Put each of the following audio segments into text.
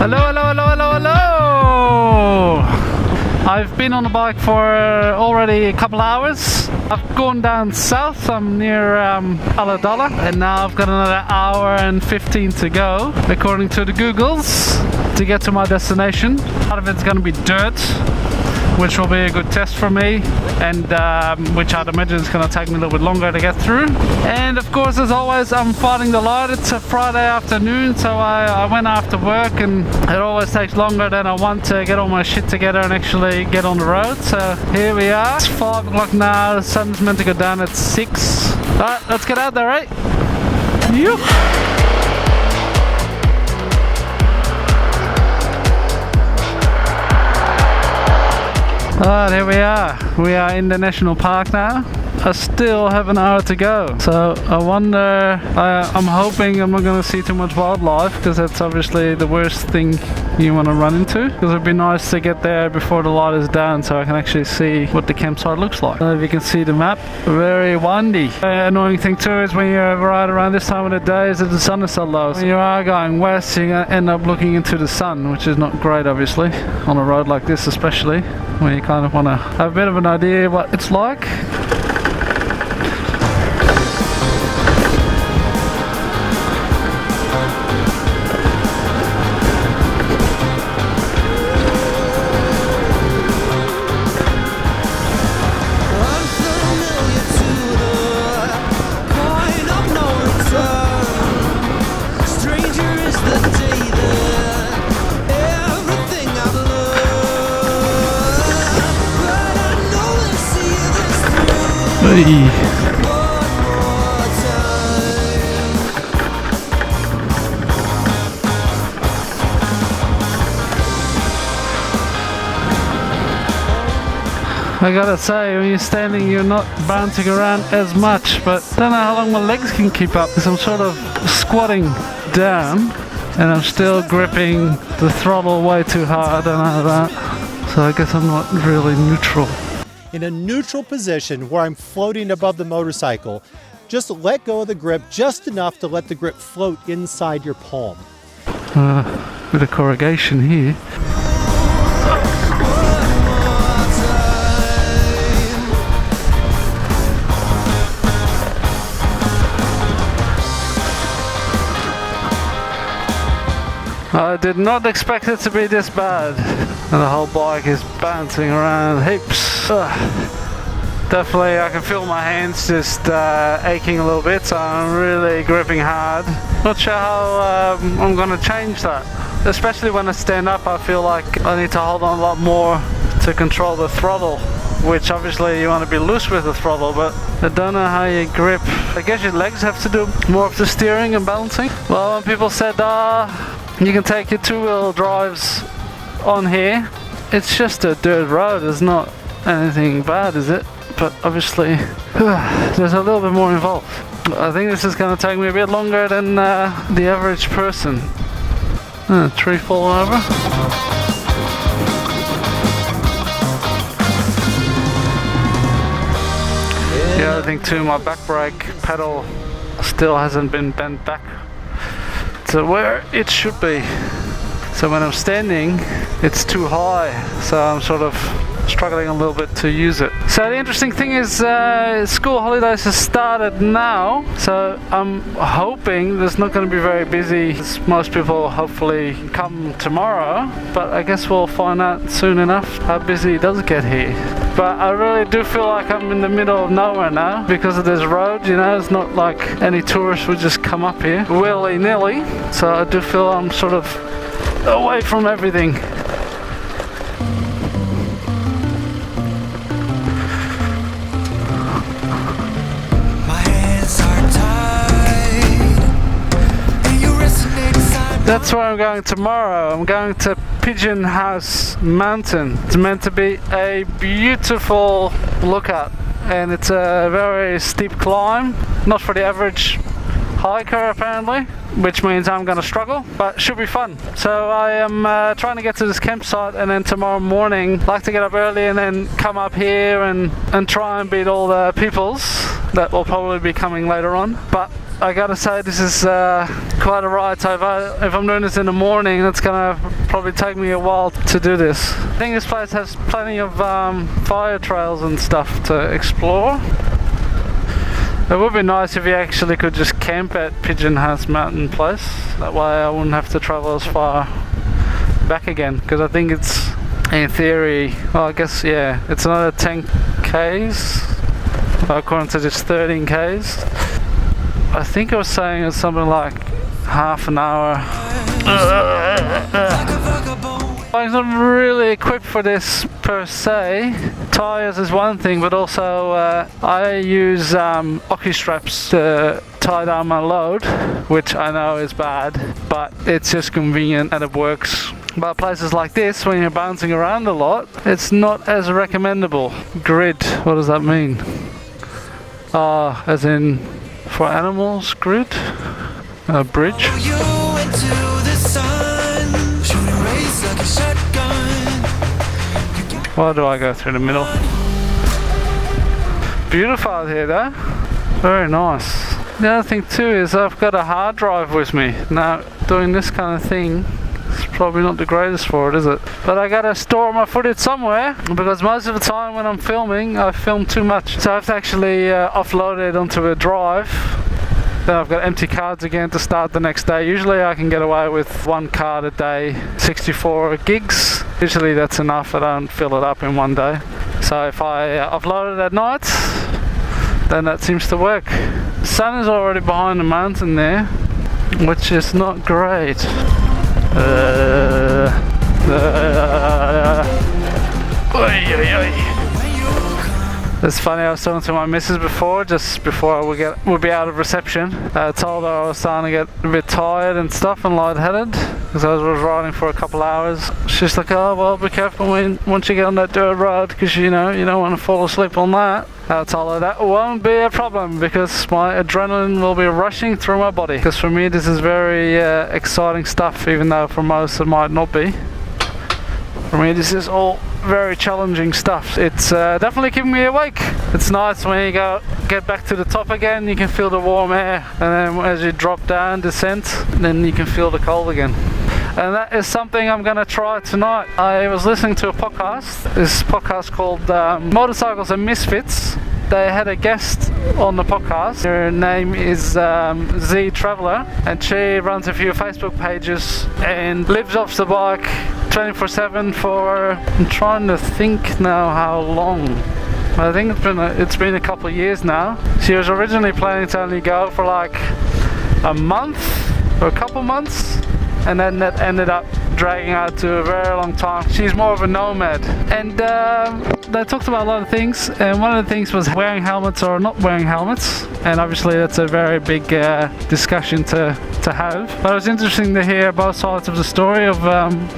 Hello, hello, hello, hello, hello! I've been on the bike for already a couple hours. I've gone down south, I'm near Aladala, and now I've got another hour and 15 to go, according to the Googles, to get to my destination. Part of it's going to be dirt, which will be a good test for me, and which I'd imagine is going to take me a little bit longer to get through. And of course, as always, I'm fighting the light. It's a Friday afternoon, so I went after work, and it always takes longer than I want to get all my shit together and actually get on the road. So here we are. It's 5 o'clock now. The sun's meant to go down at 6. Alright, let's get out there, right? Yup. Alright, here we are. We are in the national park now. I still have an hour to go. So I wonder, I'm hoping I'm not going to see too much wildlife, because that's obviously the worst thing you want to run into. Because it'd be nice to get there before the light is down so I can actually see what the campsite looks like. I don't know if you can see the map. Very windy. Annoying thing too is when you're right around this time of the day is that the sun is so low. When you are going west, you're going to end up looking into the sun, which is not great obviously, on a road like this especially, where you kind of want to have a bit of an idea what it's like. I gotta say, when you're standing, you're not bouncing around as much, but I don't know how long my legs can keep up, because I'm sort of squatting down and I'm still gripping the throttle way too hard. I don't know that, so I guess I'm not really neutral. In a neutral position where I'm floating above the motorcycle, just let go of the grip just enough to let the grip float inside your palm. Bit of corrugation here. I did not expect it to be this bad, and the whole bike is bouncing around heaps. Definitely I can feel my hands just aching a little bit, so I'm really gripping hard. Not sure how I'm going to change that, especially when I stand up. I feel like I need to hold on a lot more to control the throttle, which obviously you want to be loose with the throttle, but I don't know how you grip. I guess your legs have to do more of the steering and balancing. Well, when people said you can take your two-wheel drives on here, it's just a dirt road, it's not anything bad, is it? But obviously there's a little bit more involved. I think this is going to take me a bit longer than the average person. Tree falling over. The other thing too, my back brake pedal still hasn't been bent back to where it should be. So when I'm standing, it's too high, so I'm sort of struggling a little bit to use it. So the interesting thing is school holidays have started now, so I'm hoping there's not going to be very busy, as most people hopefully come tomorrow, but I guess we'll find out soon enough how busy it does get here. But I really do feel like I'm in the middle of nowhere now because of this road, you know. It's not like any tourist would just come up here willy-nilly, so I do feel I'm sort of away from everything. That's where I'm going tomorrow. I'm going to Pigeon House Mountain. It's meant to be a beautiful lookout, and it's a very steep climb, not for the average hiker apparently, which means I'm gonna struggle, but should be fun. So I am trying to get to this campsite, and then tomorrow morning like to get up early and then come up here and try and beat all the peoples that will probably be coming later on. But I gotta say this is quite a ride. So if I'm doing this in the morning, it's gonna probably take me a while to do this. I think this place has plenty of fire trails and stuff to explore. It would be nice if you actually could just camp at Pigeon House Mountain Place. That way I wouldn't have to travel as far back again, because I think it's, in theory, well, I guess, yeah, it's another 10 k's according to this 13 k's. I think I was saying it's something like half an hour. I'm not really equipped for this per se. Tires is one thing, but also I use ocky straps to tie down my load, which I know is bad, but it's just convenient and it works. But places like this, when you're bouncing around a lot, it's not as recommendable. Grid, what does that mean? As in for animals, grid? A bridge? Why do I go through the middle? Beautiful out here though. Very nice. The other thing too is I've got a hard drive with me. Now, doing this kind of thing is probably not the greatest for it, is it? But I gotta store my footage somewhere, because most of the time when I'm filming, I film too much. So I have to actually offload it onto a drive. Then I've got empty cards again to start the next day. Usually I can get away with 1 card a day, 64 gigs. Usually that's enough, I don't fill it up in one day. So if I upload it at night, then that seems to work. The sun is already behind the mountain there, which is not great. It's funny, I was talking to my missus before, just before I would be out of reception. I told her I was starting to get a bit tired and stuff and lightheaded, because I was riding for a couple hours. She's like, oh well, be careful once you get on that dirt road, because you know, you don't want to fall asleep on that. I told her that won't be a problem, because my adrenaline will be rushing through my body. Because for me this is very exciting stuff, even though for most it might not be. For me this is all very challenging stuff. It's definitely keeping me awake. It's nice when you get back to the top again, you can feel the warm air, and then as you drop down, descent, then you can feel the cold again. And that is something I'm gonna try tonight. I was listening to a podcast, this podcast called Motorcycles and Misfits. They had a guest on the podcast. Her name is Z Traveller, and she runs a few Facebook pages and lives off the bike 24/7 for, I'm trying to think now how long. I think it's been a couple of years now. She was originally planning to only go for like a month or a couple months, and then that ended up dragging out to a very long time. She's more of a nomad, and they talked about a lot of things, and one of the things was wearing helmets or not wearing helmets, and obviously that's a very big discussion to have. But it was interesting to hear both sides of the story of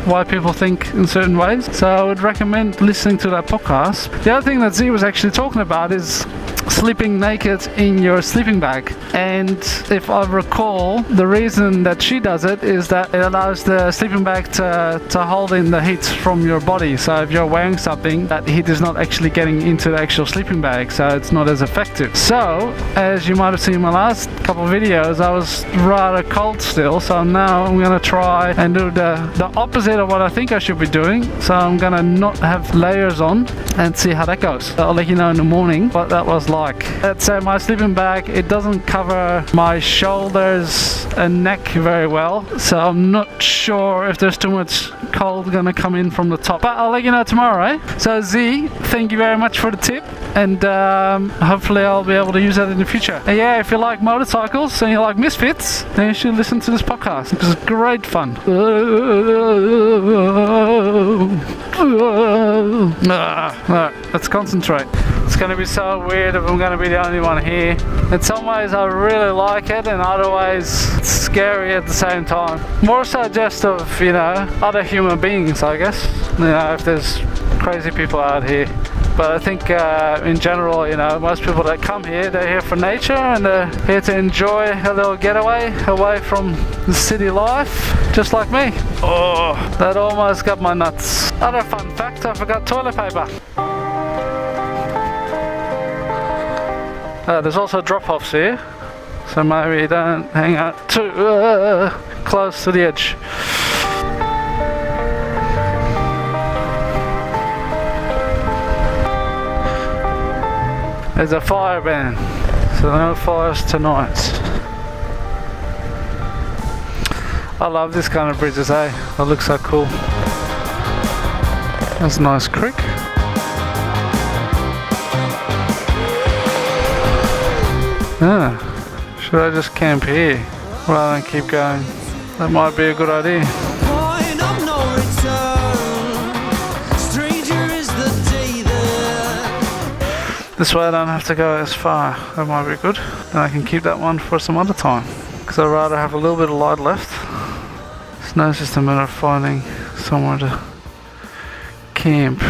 why people think in certain ways, so I would recommend listening to that podcast. The other thing that Z was actually talking about is sleeping naked in your sleeping bag, and if I recall, the reason that she does it is that it allows the sleeping bag to hold in the heat from your body. So if you're wearing something, that heat is not actually getting into the actual sleeping bag, so it's not as effective. So as you might have seen in my last couple of videos, I was rather cold still, so now I'm gonna try and do the opposite of what I think I should be doing. So I'm gonna not have layers on and see how that goes. I'll let you know in the morning what that was like. Let's say my sleeping bag, it doesn't cover my shoulders and neck very well, so I'm not sure if there's too much cold gonna come in from the top, but I'll let you know tomorrow, eh? So Z, thank you very much for the tip, and hopefully I'll be able to use that in the future. And yeah, if you like motorcycles and you like Misfits, then you should listen to this podcast, because it's great fun. Alright, let's concentrate. It's going to be so weird if I'm going to be the only one here. In some ways I really like it, and other ways it's scary at the same time. More so just of, you know, other human beings, I guess. You know, if there's crazy people out here. But I think in general, you know, most people that come here, they're here for nature, and they're here to enjoy a little getaway away from the city life, just like me. Oh, that almost got my nuts. Other fun fact, I forgot toilet paper. There's also drop-offs here. so maybe don't hang out too close to the edge. There's a fire ban, so no fires tonight. I love this kind of bridges, eh? It looks so cool. That's a nice creek. Should I just camp here rather than keep going? That might be a good idea. This way I don't have to go as far. That might be good. Then I can keep that one for some other time. Because I'd rather have a little bit of light left. So now it's just a matter of finding somewhere to camp.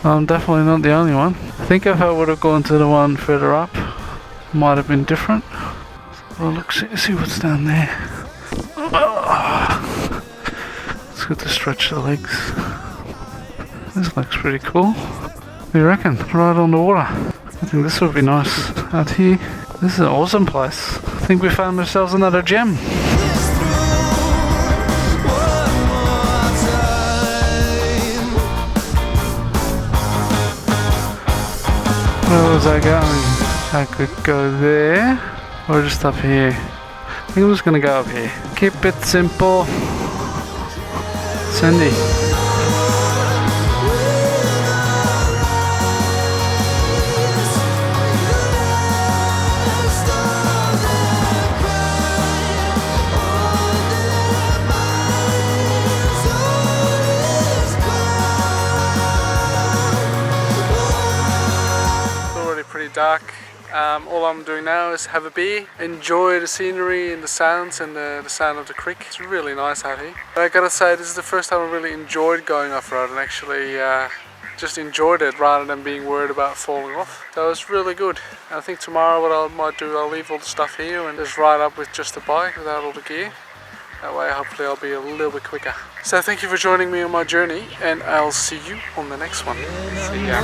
I'm definitely not the only one. I think if I would have gone to the one further up, it might have been different. Well, look, see what's down there. It's good to stretch the legs. This looks pretty cool. What do you reckon? Right on the water. I think this would be nice out here. This is an awesome place. I think we found ourselves another gem. Where was I going? I could go there or just up here. I think I'm just gonna go up here. Keep it simple. Sandy. Dark. All I'm doing now is have a beer, enjoy the scenery and the sounds and the sound of the creek. It's really nice out here. But I gotta say, this is the first time I really enjoyed going off-road and actually just enjoyed it rather than being worried about falling off. So it was really good. I think tomorrow what I might do, I'll leave all the stuff here and just ride up with just the bike without all the gear. That way hopefully I'll be a little bit quicker. So thank you for joining me on my journey and I'll see you on the next one. See ya.